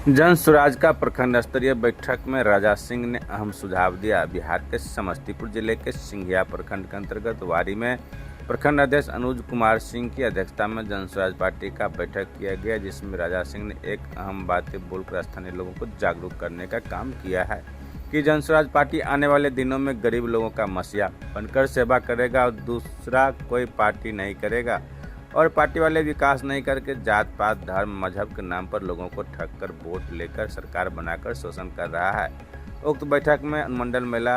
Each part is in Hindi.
जन स्वराज का प्रखंड स्तरीय बैठक में राजा सिंह ने अहम सुझाव दिया। बिहार के समस्तीपुर जिले के सिंघिया प्रखंड के अंतर्गत वारी में प्रखंड अध्यक्ष अनुज कुमार सिंह की अध्यक्षता में जन स्वराज पार्टी का बैठक किया गया, जिसमें राजा सिंह ने एक अहम बातें बोलकर स्थानीय लोगों को जागरूक करने का काम किया है कि जन स्वराज पार्टी आने वाले दिनों में गरीब लोगों का मसीहा बनकर सेवा करेगा और दूसरा कोई पार्टी नहीं करेगा और पार्टी वाले विकास नहीं करके जात पात धर्म मजहब के नाम पर लोगों को ठग कर वोट लेकर सरकार बनाकर शोषण कर रहा है। उक्त बैठक में अनुमंडल महिला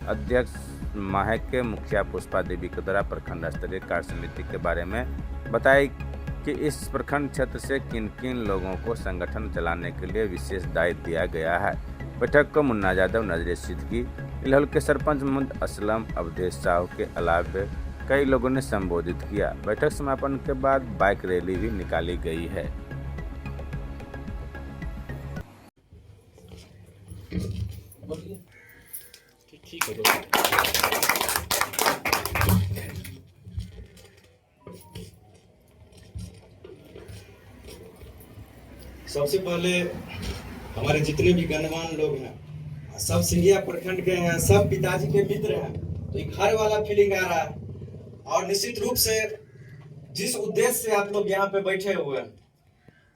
अध्यक्ष माहे के मुखिया पुष्पा देवी के द्वारा प्रखंड स्तरीय कार्य समिति के बारे में बताई कि इस प्रखंड क्षेत्र से किन किन लोगों को संगठन चलाने के लिए विशेष दायित्व दिया गया है। बैठक को मुन्ना यादव, नजरे सिद्दीकी, इलहल के सरपंच मोहम्मद असलम, अवधेश साहू के अलावे कई लोगों ने संबोधित किया। बैठक समापन के बाद बाइक रैली भी निकाली गई है। सबसे पहले हमारे जितने भी गणमान्य लोग हैं, सब सिंघिया प्रखंड के हैं, सब पिताजी के मित्र हैं, तो एक घर वाला फीलिंग आ रहा है। और निश्चित रूप से जिस उद्देश्य से आप लोग यहाँ पे बैठे हुए हैं,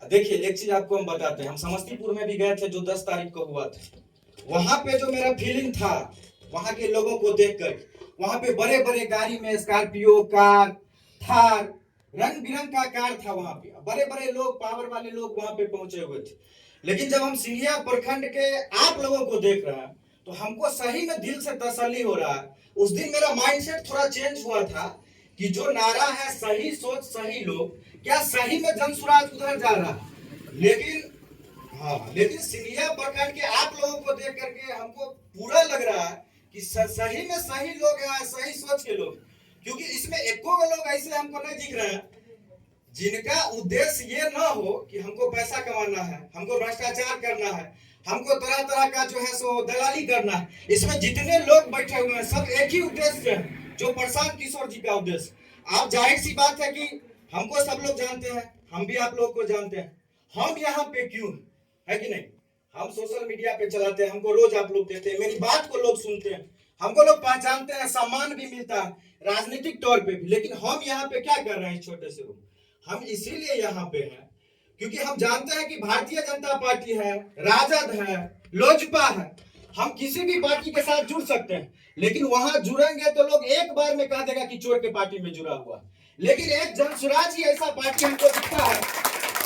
देखिए एक चीज आपको हम बताते हैं। हम समस्तीपुर में भी गए थे जो 10 तारीख को हुआ था। वहां पे जो मेरा फीलिंग था वहां के लोगों को देखकर, वहां पे बड़े बड़े गाड़ी में स्कॉर्पियो कार, थार, रंग बिरंग का कार था। वहां पे बड़े बड़े लोग, पावर वाले लोग वहां पे पहुंचे हुए थे। लेकिन जब हम सिंघिया प्रखंड के आप लोगों को देख रहे हैं तो हमको सही में दिल से तसल्ली हो रहा है। उस दिन मेरा माइंडसेट थोड़ा चेंज हुआ था कि जो नारा है सही सोच सही लोग, क्या सही में जन स्वराज उधर जा रहा है। लेकिन सिंघिया प्रखंड के आप लोगों को देख करके हमको पूरा लग रहा है कि सही में सही लोग हैं, सही सोच के लोग। क्योंकि इसमें एको लोग ऐसे हमको नहीं दिख रहे हैं जिनका उद्देश्य ये ना हो कि हमको पैसा कमाना है, हमको भ्रष्टाचार करना है, हमको तरह तरह का जो है सो दलाली करना है। इसमें जितने लोग बैठे हुए हैं सब एक ही उद्देश्य है, जो प्रशांत किशोर जी का उद्देश्य। आप जाहिर सी बात है कि हमको सब लोग जानते हैं, हम भी आप लोग को जानते हैं। हम यहाँ पे क्यों है कि नहीं? हम सोशल मीडिया पे चलाते हैं, हमको रोज आप लोग देखते हैं, मेरी बात को लोग सुनते हैं, हमको लोग पहचानते हैं, सम्मान भी मिलता है राजनीतिक तौर पे भी। लेकिन हम यहाँ पे क्या कर रहे हैं? छोटे से रूम हम इसीलिए यहाँ पे हैं क्योंकि हम जानते हैं कि भारतीय जनता पार्टी है, राजद है, लोजपा है, हम किसी भी पार्टी के साथ जुड़ सकते हैं। लेकिन वहां जुड़ेंगे तो लोग एक बार में कह देगा कि चोर के पार्टी में जुड़ा हुआ। लेकिन एक जन स्वराज ही ऐसा पार्टी हमको दिखता है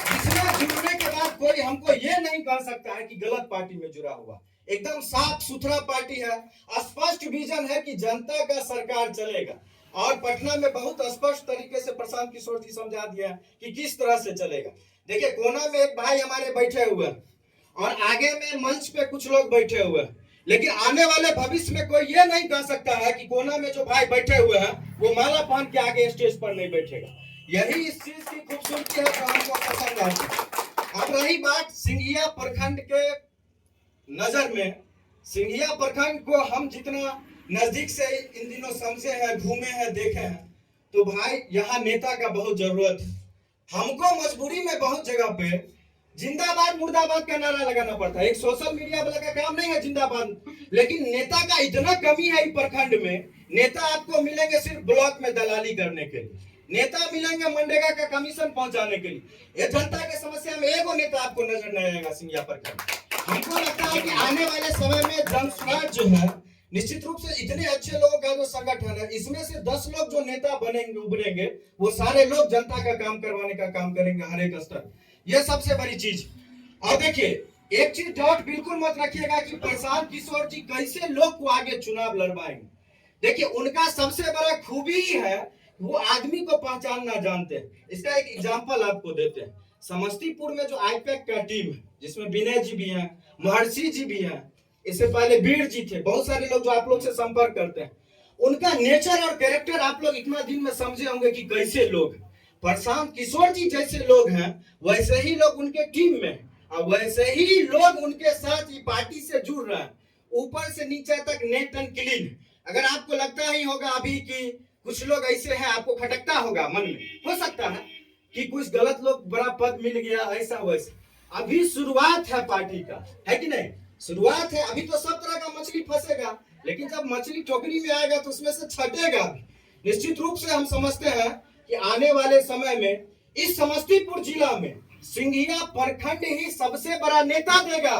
जिसमें जुड़ने के बाद कोई हमको ये नहीं कह सकता है कि गलत पार्टी में जुड़ा हुआ। एकदम साफ सुथरा पार्टी है, स्पष्ट विजन है कि जनता का सरकार चलेगा। और पटना में बहुत स्पष्ट तरीके से प्रशांत किशोर जी समझा दिया कि किस तरह से चलेगा। देखिए कोना में एक भाई हमारे बैठे हुए हैं और आगे में मंच पे कुछ लोग बैठे हुए हैं। लेकिन आने वाले भविष्य में कोई ये नहीं कह सकता है कि कोना में जो भाई बैठे हुए हैं वो माला पहन के आगे स्टेज पर नहीं बैठेगा। यही इस चीज की खूबसूरती है जो हमको पसंद आती है। अब रही बात सिंघिया प्रखंड के नजर में, सिंघिया प्रखंड को हम जितना नजदीक से इन दिनों समझे हैं, घूमे हैं, देखे हैं, तो भाई यहाँ नेता का बहुत जरूरत है। हमको मजबूरी में बहुत जगह पे जिंदाबाद मुर्दाबाद का नारा लगाना पड़ता है। एक सोशल मीडिया वाला का काम नहीं है जिंदाबाद, लेकिन नेता का इतना कमी है इस प्रखंड में। नेता आपको मिलेंगे सिर्फ ब्लॉक में दलाली करने के लिए, नेता मिलेंगे मनरेगा का कमीशन पहुंचाने के लिए। ये जनता के समस्या में एगो नेता आपको नजर नहीं आएगा सिंघिया प्रखंड। हमको लगता है कि आने वाले समय में जन स्वराज जो है निश्चित रूप से इतने अच्छे लोगों का जो संगठन है, इसमें से 10 लोग जो नेता बनेंगे उभरेंगे, वो सारे लोग जनता का काम करवाने का काम करेंगे हर एक स्तर। ये सबसे बड़ी चीज। और देखिए एक चीज डाउट बिल्कुल मत रखिएगा कि प्रशांत किशोर जी कैसे लोग को आगे चुनाव लड़वाएंगे। देखिए उनका सबसे बड़ा खूबी ही है वो आदमी को पहचानना जानते हैं। इसका एक एग्जाम्पल आपको देते हैं। समस्तीपुर में जो आईपैक का टीम है जिसमें विनय जी भी हैं, महर्षि जी भी हैं, इससे पहले वीर जी थे, बहुत सारे लोग जो आप लोग से संपर्क करते हैं, उनका नेचर और कैरेक्टर आप लोग इतना दिन में समझे होंगे कि कैसे लोग प्रशांत किशोर जी जैसे लोग हैं, वैसे ही लोग उनके टीम में और वैसे ही लोग उनके साथ ही पार्टी से जुड़ रहे हैं, ऊपर से नीचे तक नेट एंड क्लीन। अगर आपको लगता ही होगा अभी कि कुछ लोग ऐसे हैं, आपको खटकता होगा मन में, हो सकता है कि कुछ गलत लोग बड़ा पद मिल गया ऐसा वैसा, अभी शुरुआत है पार्टी का, है कि नहीं? शुरुआत है, अभी तो सब तरह का मछली फंसेगा, लेकिन जब मछली टोकरी में आएगा तो उसमें से छटेगा। निश्चित रूप से हम समझते हैं कि आने वाले समय में इस समस्तीपुर जिला में सिंघिया प्रखंड ही सबसे बड़ा नेता देगा,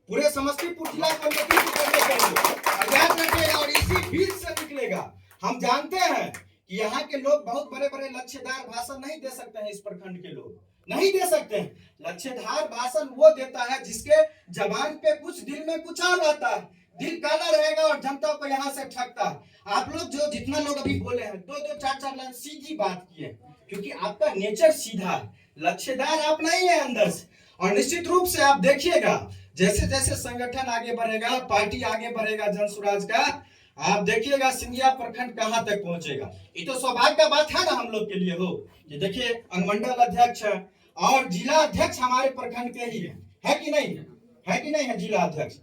पूरे समस्तीपुर जिला को नेतृत्व करने के लिए याद रखेगा और इसी बीच से निकलेगा। हम जानते हैं कि यहाँ के लोग बहुत बड़े बड़े लक्ष्यदार भाषण नहीं दे सकते हैं, इस प्रखंड के लोग नहीं दे सकते हैं। लक्ष्यदार भाषण वो देता है जिसके जबान पे कुछ, दिल में कुछ और आता है, दिल काला रहेगा और जनता को यहाँ से ठगता है। आप लोग जो जितना लोग अभी बोले हैं, दो दो चार चार लाइन सीधी बात किए, क्योंकि आपका नेचर सीधा है, लक्ष्यदार आप नहीं है अंदर से। और निश्चित रूप से आप देखिएगा जैसे जैसे संगठन आगे बढ़ेगा, पार्टी आगे बढ़ेगा जन स्वराज का, आप देखिएगा सिंघिया प्रखंड कहां तक पहुंचेगा। ये तो सौभाग्य का बात है ना हम लोग के लिए हो, ये देखिए अनुमंडल अध्यक्ष है और जिला अध्यक्ष हमारे प्रखंड के ही है कि नहीं है कि नहीं है जिला अध्यक्ष।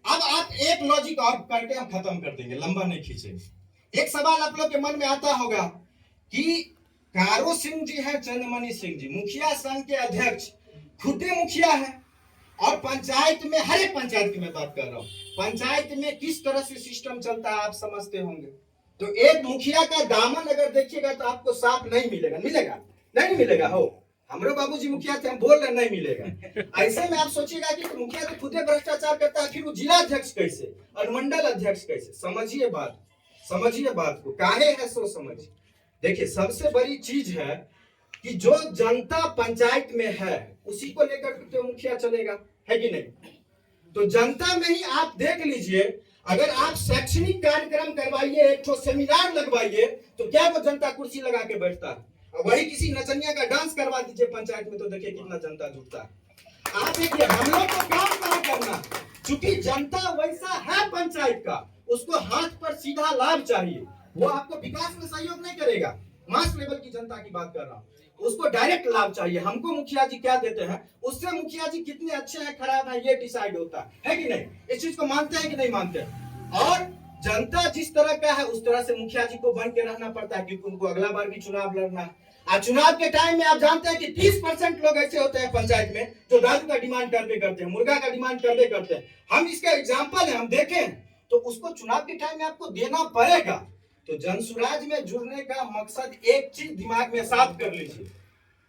अब आप एक लॉजिक और करके हम खत्म कर देंगे, लंबा नहीं खींचेंगे। एक सवाल आप लोग के मन में आता होगा कि कारो सिंह जी है, चंद्रमणि सिंह जी मुखिया संघ के अध्यक्ष, खुद मुखिया है और पंचायत में, हर एक पंचायत की मैं बात कर रहा हूँ, पंचायत में किस तरह से सिस्टम चलता है आप समझते होंगे। तो एक मुखिया का दामन अगर देखिएगा तो आपको साफ नहीं मिलेगा, मिलेगा नहीं मिलेगा। हो हमारे बाबूजी मुखिया थे, हम बोल रहे नहीं मिलेगा। ऐसे में आप सोचिएगा कि मुखिया तो खुदे भ्रष्टाचार करता है, फिर वो जिला अध्यक्ष कैसे, अनुमंडल अध्यक्ष कैसे? समझिए बात, समझिए बात को, काहे है सो समझिए। देखिए सबसे बड़ी चीज है कि जो जनता पंचायत में है उसी को लेकर के मुखिया चलेगा, है कि नहीं? तो जनता में ही आप देख लीजिए, अगर आप शैक्षणिक कार्यक्रम करवाइए, एक ठो सेमिनार लगवाइए, तो क्या वो जनता कुर्सी लगा के बैठता है? वही किसी नचनिया का डांस करवा दीजिए पंचायत में, तो देखिए कितना जनता जुटता है। आप देखिए हम लोग को काम कहाँ करना, चूंकि जनता वैसा है पंचायत का, उसको हाथ पर सीधा लाभ चाहिए, वो आपको विकास में सहयोग नहीं करेगा। मास लेवल की जनता की बात कर रहा हूँ, उसको डायरेक्ट लाभ चाहिए। हमको मुखिया जी क्या देते हैं, उससे मुखिया जी कितने अच्छे हैं खराब है ये डिसाइड होता है कि नहीं? इस चीज को मानते हैं कि नहीं मानते हैं? और जनता जिस तरह का है उस तरह से मुखिया जी को बन के रहना पड़ता है, क्योंकि उनको अगला बार भी चुनाव लड़ना है। और चुनाव के टाइम में आप जानते हैं कि 30% लोग ऐसे होते हैं पंचायत में जो दारू का डिमांड करते हैं, मुर्गा का डिमांड करते हैं। हम इसका एग्जाम्पल है, हम देखें तो उसको चुनाव के टाइम में आपको देना पड़ेगा। तो जन स्वराज में जुड़ने का मकसद एक चीज दिमाग में साफ कर लीजिए,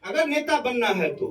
अगर नेता बनना है तो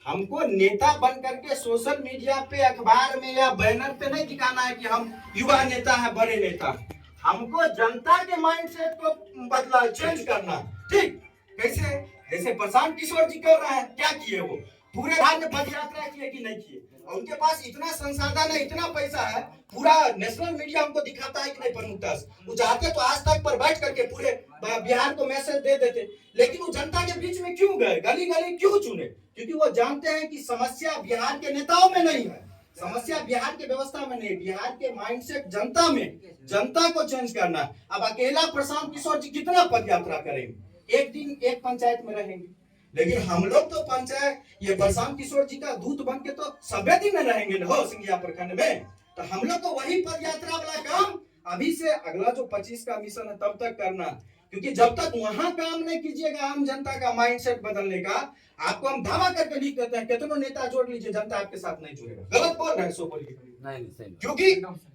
हमको नेता बन करके सोशल मीडिया पे, अखबार में या बैनर पे नहीं दिखाना है कि हम युवा नेता है, बड़े नेता। हमको जनता के माइंडसेट को बदला, चेंज करना। ठीक कैसे? जैसे प्रशांत किशोर जी कर रहे हैं, क्या किए वो पूरे राज्य में पद यात्रा किए कि नहीं किए? और उनके पास इतना संसाधन है, इतना पैसा है, पूरा नेशनल मीडिया हमको दिखाता है कि नहीं प्रमुखता से। वो चाहते तो आज तक पर बैठ करके पूरे बिहार को मैसेज दे देते, लेकिन वो जनता के बीच में क्यों गए, गली गली क्यों चुने? क्योंकि वो जानते हैं कि समस्या बिहार के नेताओं में नहीं है, समस्या बिहार के व्यवस्था में नहीं, बिहार के माइंडसेट जनता में, जनता को चेंज करना। अब अकेला प्रशांत किशोर जी कितना पद यात्रा करेंगे? एक दिन एक पंचायत में रहेंगे, लेकिन हम लोग तो पंचायत ये प्रशांत किशोर जी का दूत बन के तो सभ्य दिन में रहेंगे ना हो सिंघिया प्रखंड में। तो हम लोग को वही पद यात्रा वाला काम अभी से अगला जो 25 का मिशन है तब तक करना, क्योंकि जब तक वहां काम नहीं कीजिएगा आम जनता का माइंडसेट बदलने का, आपको हम दावा करके लिख देते हैं कितनों नेता जोड़ लीजिए, जनता आपके साथ नहीं जुड़ेगा। गलत बोल रहे हैं सो बोलिए नहीं,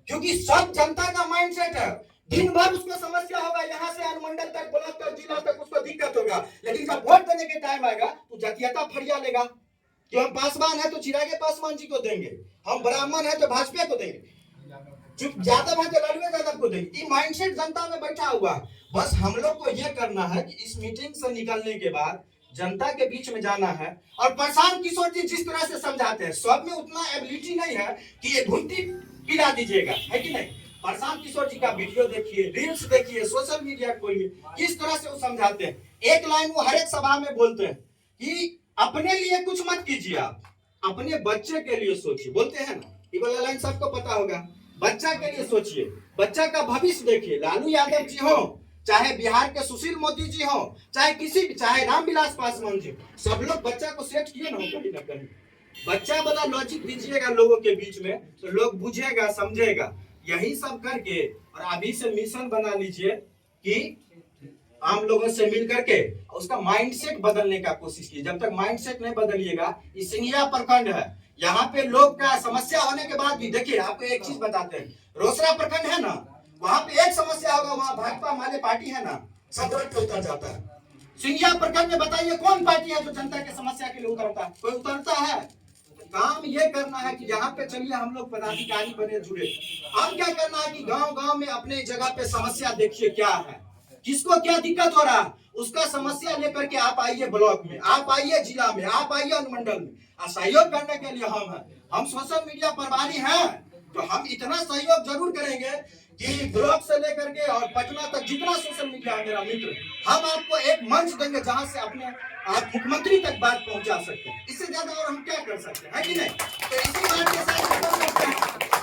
क्योंकि सब जनता का माइंडसेट है। दिन भर उसको समस्या होगा, यहाँ से अनुमंडल तक, ब्लॉक तक, जिला तक उसको दिक्कत होगा, लेकिन जब वोट देने के टाइम आएगा तो जातीयता फरिया लेगा कि हम पासवान है तो चिरागे पासवान जी को देंगे, हम ब्राह्मण है तो भाजपा को देंगे, यादव है तो लालू यादव को देंगे। ये माइंडसेट जनता में बैठा हुआ। बस हम लोग को ये करना है कि इस मीटिंग से निकलने के बाद जनता के बीच में जाना है। और प्रशांत किशोर जी जिस तरह से समझाते हैं, सब में उतना एबिलिटी नहीं है कि ये घुंटी पिला दीजिएगा, है कि नहीं? प्रशांत किशोर जी का वीडियो देखिए, रील्स देखिए, सोशल मीडिया खोलिए, किस तरह से वो समझाते हैं। एक लाइन वो हर एक सभा में बोलते हैं कि अपने लिए कुछ मत कीजिए, आप अपने बच्चे के लिए सोचिए, बोलते हैं ना, ये वाला लाइन सबको पता होगा। बच्चा के लिए सोचिए, बच्चा का भविष्य देखिए। लालू यादव जी हो, चाहे बिहार के सुशील मोदी जी हो, चाहे रामविलास पासवान जी, सब लोग बच्चा को सेट किए ना कहीं ना कहीं। बच्चा वाला लॉजिक दीजिएगा लोगों के बीच में, तो लोग बुझेगा, समझेगा। यही सब करके और अभी से मिशन बना लीजिए कि आम लोगों से मिल करके उसका माइंडसेट बदलने का कोशिश की। जब तक माइंडसेट नहीं बदलिएगा, ये सिंघिया प्रखंड है, यहाँ पे लोग का समस्या होने के बाद भी देखिए, आपको एक चीज बताते हैं, रोसड़ा प्रखंड है ना, वहां पे एक समस्या होगा, वहां भाजपा माले पार्टी है ना, सब रोड पे उतर जाता है। सिंघिया प्रखंड में बताइए कौन पार्टी है जो जनता की समस्या के लिए उतरता है? कोई उतरता है? काम ये करना है कि यहाँ पे चलिए हम लोग पदाधिकारी बने जुड़े, हम क्या करना है कि गांव गांव में अपने जगह पे समस्या देखिए क्या है, किसको क्या दिक्कत हो रहा है, उसका समस्या लेकर के आप आइए ब्लॉक में, आप आइए जिला में, आप आइए अनुमंडल में। सहयोग करने के लिए हम हैं, हम सोशल मीडिया प्रभारी हैं, तो हम इतना सहयोग जरूर करेंगे कि ब्लॉक से लेकर के और पटना तक जितना सोशल मीडिया है मेरा मित्र, हम आपको एक मंच देंगे जहां से अपने आप मुख्यमंत्री तक बात पहुंचा सकते हैं। इससे ज्यादा और हम क्या कर सकते हैं, है कि नहीं? तो इसी बात के साथ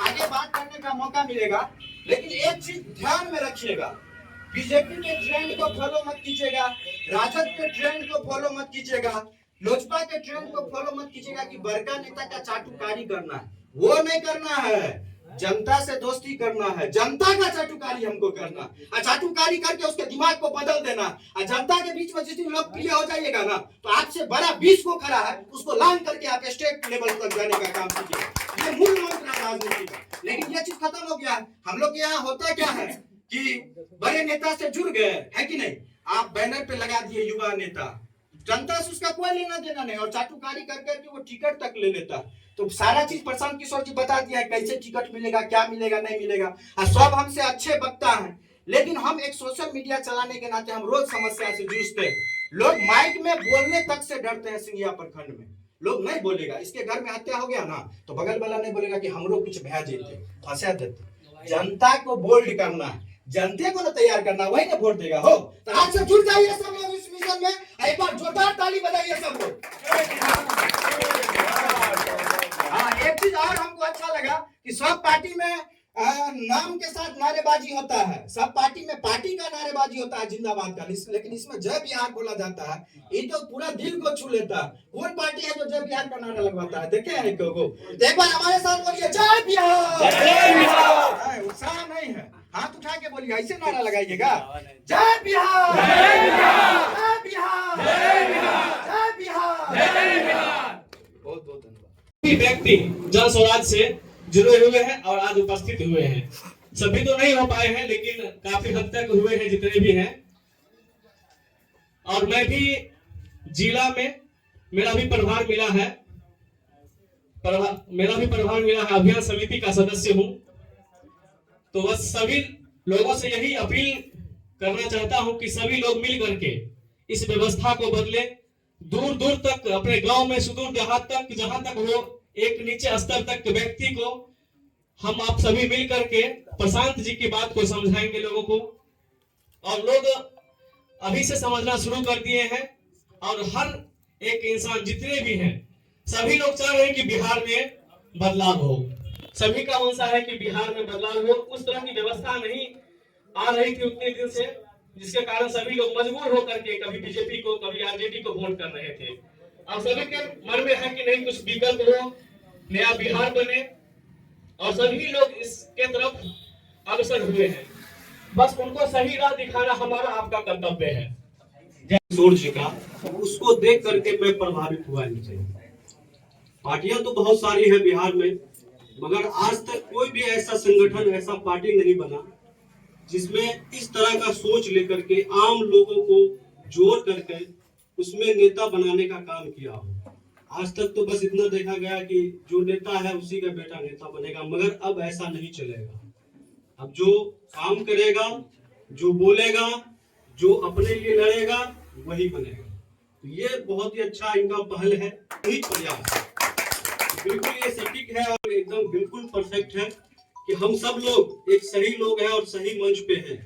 आगे बात करने का मौका मिलेगा, लेकिन एक चीज ध्यान में रखिएगा, बीजेपी के ट्रेंड को फॉलो मत कीजिएगा, राजद के ट्रेंड को फॉलो मत कीजिएगा, लोजपा के ट्रेंड को फॉलो मत कीजिएगा कि बड़का नेता का चाटुकारी करना है, वो नहीं करना है। जनता से दोस्ती करना है, जनता का चाटुकारी हमको करना, और चाटुकारी करके उसके दिमाग को बदल देना, और जनता के बीच में जिस दिन लोकप्रिय हो जाइएगा ना, तो आपसे बड़ा 20 को खड़ा है, उसको लान करके आप स्टेट लेवल तक जाने का काम कीजिए। ये मूल मंत्र है राजनीति का। लेकिन ये चीज खत्म हो गया है। हम लोग के यहाँ होता क्या है कि बड़े नेता से जुड़ गए, है कि नहीं, आप बैनर पे लगा दिए युवा नेता, जनता से उसका कोई लेना देना नहीं, और चाटुकारी कर करके वो टिकट तक ले लेता। तो सारा चीज प्रशांत किशोर जी बता दिया है, कैसे टिकट मिलेगा, क्या मिलेगा, नहीं मिलेगा, और सब हमसे अच्छे वक्ता हैं। लेकिन हम एक सोशल मीडिया चलाने के नाते हम रोज समस्या से जूझते हैं। लोग माइक में बोलने तक से डरते हैं। सिंघिया प्रखंड में लोग नहीं बोलेगा, इसके घर में हत्या हो गया ना, तो बगल वाला नहीं बोलेगा कि हम लोग कुछ भेज देते, फंसा देते। जनता को बोल्ड करना है, जनते को ना तैयार करना, वही ना वोट देगा। हो तो आज से जुड़ जाइए सब लोग इस मिशन में। एक बार जोरदार ताली बजाइए सब लोग। हाँ, एक चीज और हमको अच्छा लगा कि सब पार्टी में नाम के साथ नारेबाजी होता है, सब पार्टी में पार्टी का नारेबाजी होता है जिंदाबाद का, लेकिन इसमें जय बिहार बोला जाता है। ये तो पूरा दिल को छू लेता है। कौन पार्टी है जो जय बिहार का नारा लगवाता है? देखे हैं एक को? एक बार हमारे साथ बोलिए जय बिहार। जय बिहार। उत्साह नहीं है, हाथ उठा के बोलिए, ऐसे नारा लगाइएगा, जय बिहार, जय बिहार, जय बिहार, जय बिहार, जय बिहार, जय बिहार। बहुत बहुत धन्यवाद। व्यक्ति जन स्वराज से जुड़े हुए हैं और आज उपस्थित हुए हैं। सभी तो नहीं हो पाए हैं, लेकिन काफी हद तक हुए हैं जितने भी हैं। और मैं भी जिला में मेरा भी प्रभार मिला है, अभियान समिति का सदस्य हूं। तो बस सभी लोगों से यही अपील करना चाहता हूं कि सभी लोग मिल करके इस व्यवस्था को बदले, दूर दूर तक अपने गांव में सुदूर देहात तक, जहां तक हो, एक नीचे स्तर तक के व्यक्ति को हम आप सभी मिल करके प्रशांत जी की बात को समझाएंगे लोगों को। और लोग अभी से समझना शुरू कर दिए हैं, और हर एक इंसान जितने भी हैं सभी लोग चाह रहे हैं कि बिहार में बदलाव हो। सभी का मंशा है कि बिहार में बदलाव हो। उस तरह की व्यवस्था नहीं आ रही थी उतने दिन से, जिसके कारण सभी लोग मजबूर होकर के कभी बीजेपी को, कभी आरजेडी को वोट कर रहे थे। अब सभी के मन में है कि नहीं, कुछ विकल्प हो, नया बिहार बने, और सभी लोग इसके तरफ अग्रसर हुए हैं। बस उनको सही राह दिखाना हमारा आपका कर्तव्य है। किशोर जी का, उसको देख करके मैं प्रभावित हुआ इनसे। पार्टियां तो बहुत सारी है बिहार में, मगर आज तक कोई भी ऐसा संगठन, ऐसा पार्टी नहीं बना जिसमें इस तरह का सोच लेकर के आम लोगों को जोड़ करके उसमें नेता बनाने का काम किया हो। आज तक तो बस इतना देखा गया कि जो नेता है उसी का बेटा नेता बनेगा, मगर अब ऐसा नहीं चलेगा। अब जो काम करेगा, जो बोलेगा, जो अपने लिए लड़ेगा, वही बनेगा। तो ये बहुत ही अच्छा इनका पहल है, यही प्रयास बिल्कुल ये सटीक है और एकदम बिल्कुल परफेक्ट है कि हम सब लोग एक सही लोग हैं और सही मंच पे हैं।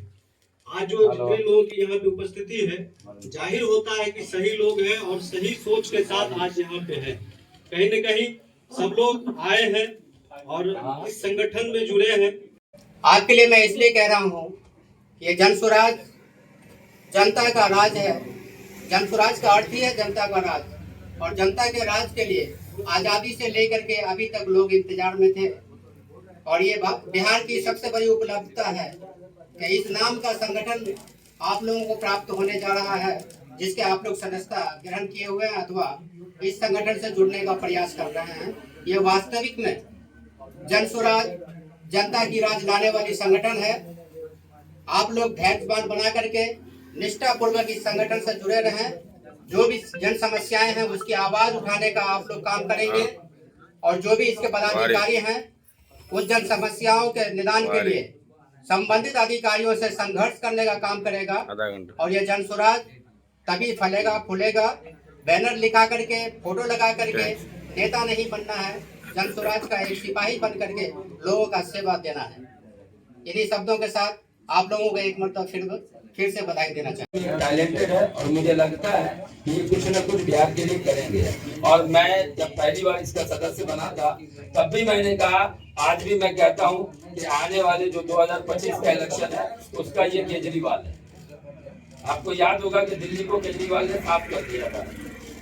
आज जो जितने लोगों की यहाँ पे उपस्थिति है, जाहिर होता है कि सही लोग हैं और सही सोच के साथ आज यहाँ पे हैं। कहीं न कहीं सब लोग आए हैं और इस संगठन में जुड़े हैं। आपके लिए मैं इसलिए कह रहा हूँ कि ये जन स्वराज जनता का राज है। जन स्वराज का अर्थ ही है जनता का राज, और जनता के राज के लिए आज़ादी से लेकर के अभी तक लोग इंतजार में थे। और ये बिहार की सबसे बड़ी उपलब्धता है कि इस नाम का संगठन आप लोगों को प्राप्त होने जा रहा है, जिसके आप लोग सदस्यता ग्रहण किए हुए हैं अथवा इस संगठन से जुड़ने का प्रयास कर रहे हैं, ये वास्तविक में जन स्वराज जनता की राज लाने वाली संगठन है। आप लोग धैर्यवान बना करके निष्ठा पूर्वक इस संगठन से जुड़े रहें। जो भी जन समस्याएं हैं उसकी आवाज उठाने का आप लोग काम करेंगे और जो भी इसके पदाधिकारी हैं उस जन समस्याओं के निदान के लिए संबंधित अधिकारियों से संघर्ष करने का काम करेगा। और ये जन स्वराज तभी फलेगा फूलेगा। बैनर लिखा करके, फोटो लगा करके नेता नहीं बनना है, जन स्वराज का एक सिपाही बन करके लोगों का सेवा देना है। इन्हीं शब्दों के साथ आप लोगों को एक मरतबा फिर से बधाई देना चाहिए। टैलेंटेड है और मुझे लगता है कि ये कुछ न कुछ बिहार के लिए करेंगे। और मैं जब पहली बार इसका सदस्य बना था तब भी मैंने कहा, आज भी मैं कहता हूँ कि आने वाले जो 2025 का इलेक्शन है उसका ये केजरीवाल है। आपको याद होगा कि दिल्ली को केजरीवाल ने साफ कर दिया था,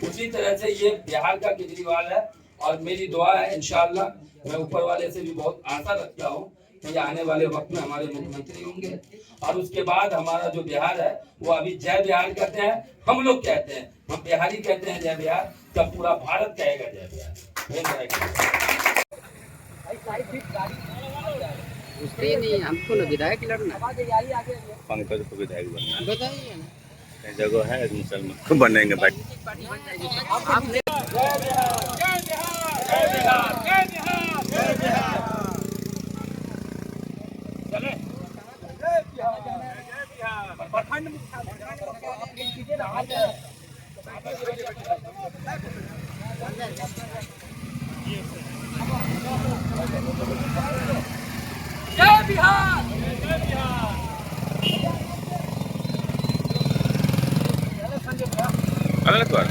उसी तरह से ये बिहार का केजरीवाल है। और मेरी दुआ है, इंशाअल्लाह मैं ऊपर वाले से भी बहुत आशा रखता हूँ कि आने वाले वक्त में हमारे मुख्यमंत्री होंगे। और उसके बाद हमारा जो बिहार है वो अभी जय बिहार कहते हैं, हम लोग कहते हैं, हम बिहारी कहते हैं जय बिहार, तब पूरा भारत कहेगा जय बिहार। नहीं, हमको न विधायक लड़ना, पंकज को विधायक बनना बताइए ना। जगह है, मुसलमान बनेंगे भाई। जय बिहार। अलग बात।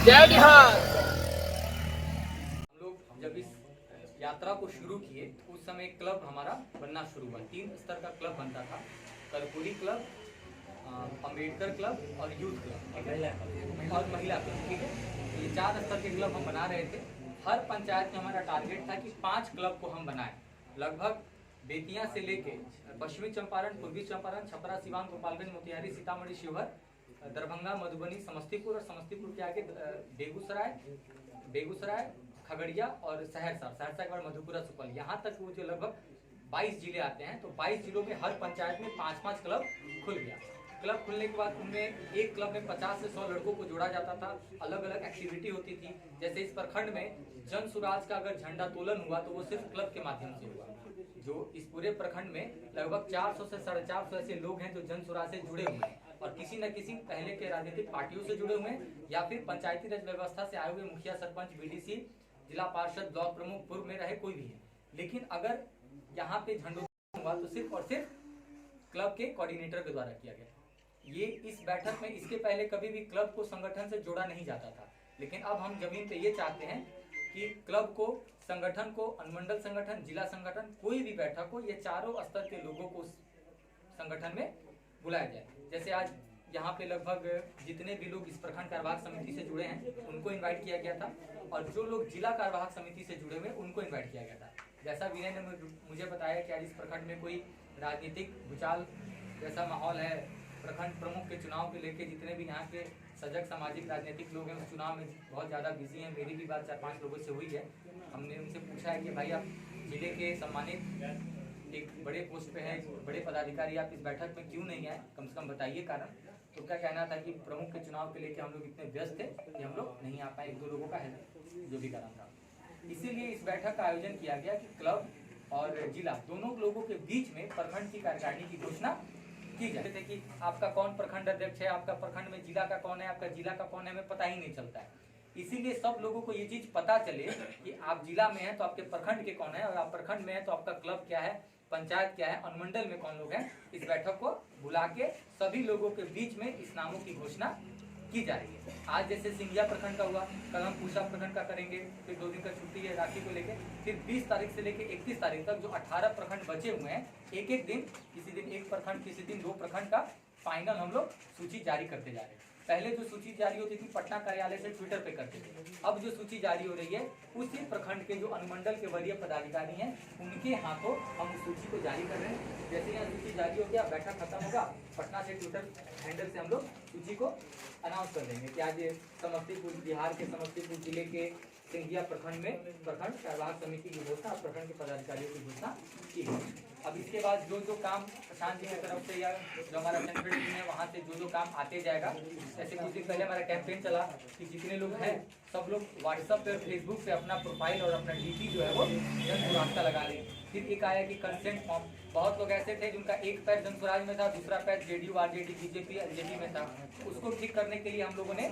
जय बिहार। हम लोग जब इस यात्रा को शुरू किए उस समय एक क्लब हमारा बनना शुरू हुआ। 3 स्तर का क्लब बनता था, कर्पूरी क्लब, अम्बेडकर क्लब और यूथ क्लब और महिला क्लब। ठीक है, ये 4 स्तर के क्लब हम बना रहे थे। हर पंचायत में हमारा टारगेट था कि 5 क्लब को हम बनाएं। लगभग बेतिया से लेके पश्चिमी चंपारण, पूर्वी चंपारण, छपरा, सिवान, गोपालगंज, मोतिहारी, सीतामढ़ी, शिवहर, दरभंगा, मधुबनी, समस्तीपुर और समस्तीपुर के आगे बेगूसराय, खगड़िया और सहरसा के बाद मधेपुरा, सुपौल, यहाँ तक वो जो लगभग 22 जिले आते हैं। तो 22 जिलों में हर पंचायत में 5-5 क्लब खुल गया। क्लब खुलने के बाद उनमें एक क्लब में 50 से 100 लड़कों को जोड़ा जाता था। अलग अलग एक्टिविटी होती थी। जैसे इस प्रखंड में जन स्वराज का अगर झंडा तोलन हुआ तो वो सिर्फ क्लब के माध्यम से हुआ। जो इस पूरे प्रखंड में लगभग 400 से 450 ऐसे लोग हैं जो जन स्वराज से जुड़े हुए हैं और किसी न किसी पहले के राजनीतिक पार्टियों से जुड़े हुए हैं या फिर पंचायती राज व्यवस्था से आए हुए मुखिया, सरपंच, बीडीसी, जिला पार्षद, ब्लॉक प्रमुख, पूर्व में रहे कोई भी है। लेकिन अगर यहाँ पे झंडोत्तोलन हुआ तो सिर्फ और सिर्फ क्लब के कोऑर्डिनेटर के द्वारा किया गया। ये इस बैठक में इसके पहले कभी भी क्लब को संगठन से जोड़ा नहीं जाता था। लेकिन अब हम जमीन पे ये चाहते हैं कि क्लब को, संगठन को, अनुमंडल संगठन, जिला संगठन, कोई भी बैठक हो, ये चारों स्तर के लोगों को संगठन में बुलाया जाए। जैसे आज यहाँ पे लगभग जितने भी लोग इस प्रखंड कार्यवाहक समिति से जुड़े हैं उनको इन्वाइट किया गया था और जो लोग जिला कार्यवाहक समिति से जुड़े हुए उनको इन्वाइट किया गया था। जैसा विनय ने मुझे बताया कि आज इस प्रखंड में कोई राजनीतिक भूचाल जैसा माहौल है, प्रखंड प्रमुख के चुनाव को लेकर जितने भी यहाँ के सजग सामाजिक राजनीतिक लोग हैं उस चुनाव में बहुत ज़्यादा बिजी हैं। मेरी भी बात 4-5 लोगों से हुई है। हमने उनसे पूछा है कि भाई आप जिले के सम्मानित एक बड़े पोस्ट पे हैं, बड़े पदाधिकारी, आप इस बैठक में क्यों नहीं आए, कम से कम बताइए कारण। तो क्या कहना था कि प्रमुख के चुनाव के लेकर हम लोग इतने व्यस्त थे कि हम लोग नहीं आ पाए, 1-2 लोगों का है जो भी कारण था। इसीलिए इस बैठक का आयोजन किया गया कि क्लब और जिला दोनों लोगों के बीच में प्रखंड की कार्यकारिणी की घोषणा की जाए थे कि आपका कौन प्रखंड अध्यक्ष है, आपका प्रखंड में जिला का कौन है, आपका जिला का कौन है, हमें पता ही नहीं चलता है। इसीलिए सब लोगों को ये चीज पता चले कि आप जिला में हैं तो आपके प्रखंड के कौन है और आप प्रखंड में हैं तो आपका क्लब क्या है, पंचायत क्या है, अनुमंडल में कौन लोग हैं। इस बैठक को बुला के सभी लोगों के बीच में इस नामों की घोषणा की जा रही है। आज जैसे सिंघिया प्रखंड का हुआ, कल हम पूसा प्रखंड का करेंगे, फिर 2 दिन का छुट्टी है राखी को लेके, फिर 20 तारीख से लेके 31 तारीख तक जो 18 प्रखंड बचे हुए हैं, एक दिन, किसी दिन 1 प्रखंड, किसी दिन 2 प्रखंड का फाइनल हम लोग सूची जारी करते जा रहे हैं। पहले जो सूची जारी होती थी पटना कार्यालय से ट्विटर पे करते थे, अब जो सूची जारी हो रही है उसी प्रखंड के जो अनुमंडल के वरीय पदाधिकारी हैं उनके हाथों हम उस सूची को जारी कर रहे हैं। जैसे यहाँ सूची जारी हो गया, बैठक खत्म होगा, पटना से ट्विटर हैंडल से हम लोग सूची को अनाउंस कर देंगे कि आज समस्तीपुर, बिहार के समस्तीपुर जिले के सिंघिया प्रखंड में प्रखंड कार्यवाहक समिति की घोषणा, प्रखंड के पदाधिकारियों की घोषणा की गई। अब इसके बाद जो काम प्रशांत जी की तरफ से या जो हमारा सेंट्रल टीम है वहाँ से जो काम आते जाएगा, जैसे कुछ दिन पहले हमारा कैंपेन चला कि जितने लोग हैं सब लोग व्हाट्सएप पे और फेसबुक पे अपना प्रोफाइल और अपना डीपी जो है वो जन स्वराज का लगा लें। फिर एक आया कि कंसेंट फॉर्म, बहुत लोग ऐसे थे जिनका एक पैर जन स्वराज में था, दूसरा पैर जेडीयू, आरजेडी, बीजेपी, एलजेपी में था। उसको ठीक करने के लिए हम लोगों ने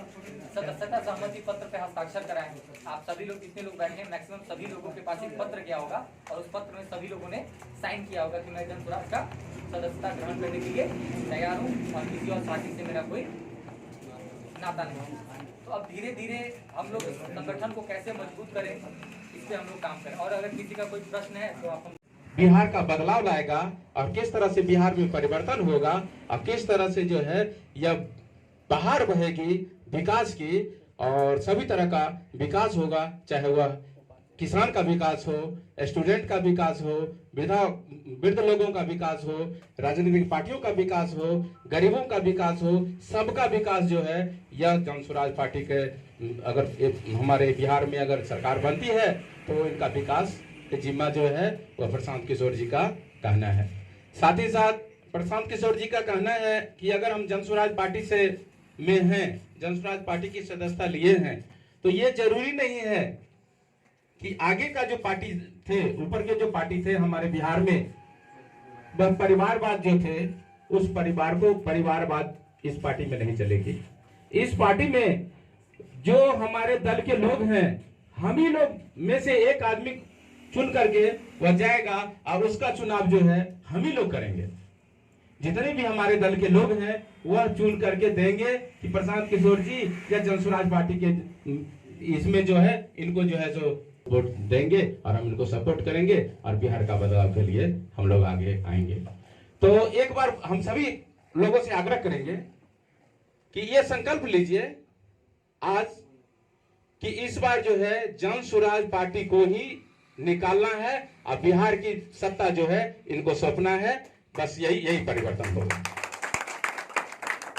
सदस्यता सहमति पत्र पे हस्ताक्षर कराए। आप सभी लोग जितने लोग बैठे हैं मैक्सिमम सभी लोगों के पास एक पत्र गया होगा और उस पत्र में सभी लोगों ने साइन किया होगा कि मैं जन स्वराज का सदस्यता ग्रहण करने के लिए तैयार हूँ और किसी और पार्टी से मेरा कोई नाता नहीं। तो अब धीरे धीरे हम लोग इस संगठन को कैसे मजबूत करें, इस पे हम लोग काम करें। और अगर किसी का कोई प्रश्न है तो आप बिहार का बदलाव लाएगा और किस तरह से बिहार में परिवर्तन होगा और किस तरह से जो है यह बहार बहेगी विकास की और सभी तरह का विकास होगा, चाहे वह किसान का विकास हो, स्टूडेंट का विकास हो, वृद्ध लोगों का विकास हो, राजनीतिक पार्टियों का विकास हो, गरीबों का विकास हो, सबका विकास जो है यह जन स्वराज पार्टी के अगर हमारे बिहार में अगर सरकार बनती है तो इनका विकास के जिम्मा जो है वह प्रशांत किशोर जी का कहना है। साथ ही साथ प्रशांत किशोर जी का कहना है कि अगर हम जन स्वराज पार्टी से में हैं, जन स्वराज पार्टी की सदस्यता लिए हैं, तो ये जरूरी नहीं है कि आगे का जो पार्टी थे, ऊपर के जो पार्टी थे हमारे बिहार में, वह परिवारवाद जो थे उस परिवारवाद इस पार्टी में नहीं चलेगी। इस पार्टी में जो हमारे दल के लोग हैं, हम ही लोग में से एक आदमी चुन करके वह जाएगा और उसका चुनाव जो है हम ही लोग करेंगे। जितने भी हमारे दल के लोग हैं वह चुन करके देंगे कि प्रशांत किशोर जी या जन स्वराज पार्टी के इसमें जो है इनको जो है जो वोट देंगे और हम इनको सपोर्ट करेंगे और बिहार का बदलाव के लिए हम लोग आगे आएंगे। तो एक बार हम सभी लोगों से आग्रह करेंगे कि ये संकल्प लीजिए आज कि इस बार जो है जन स्वराज पार्टी को ही निकालना है और बिहार की सत्ता जो है इनको सौंपना है। बस यही परिवर्तन होगा।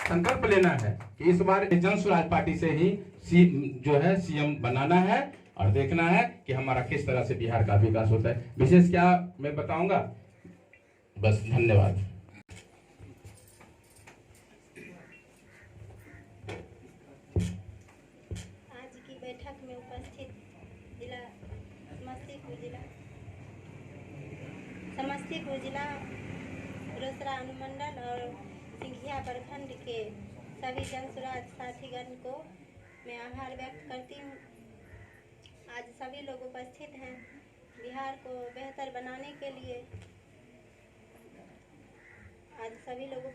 संकल्प लेना है कि इस बार जन स्वराज पार्टी से ही जो है सीएम बनाना है और देखना है कि हमारा किस तरह से बिहार का विकास होता है। विशेष क्या मैं बताऊंगा, बस धन्यवाद। आज की बैठक में उपस्थित समस्तीपुर जिला रोसड़ा अनुमंडल और सिंघिया प्रखंड के सभी जन स्वराज साथीगण को मैं आभार व्यक्त करती हूँ। आज सभी लोग उपस्थित हैं बिहार को बेहतर बनाने के लिए। आज सभी लोग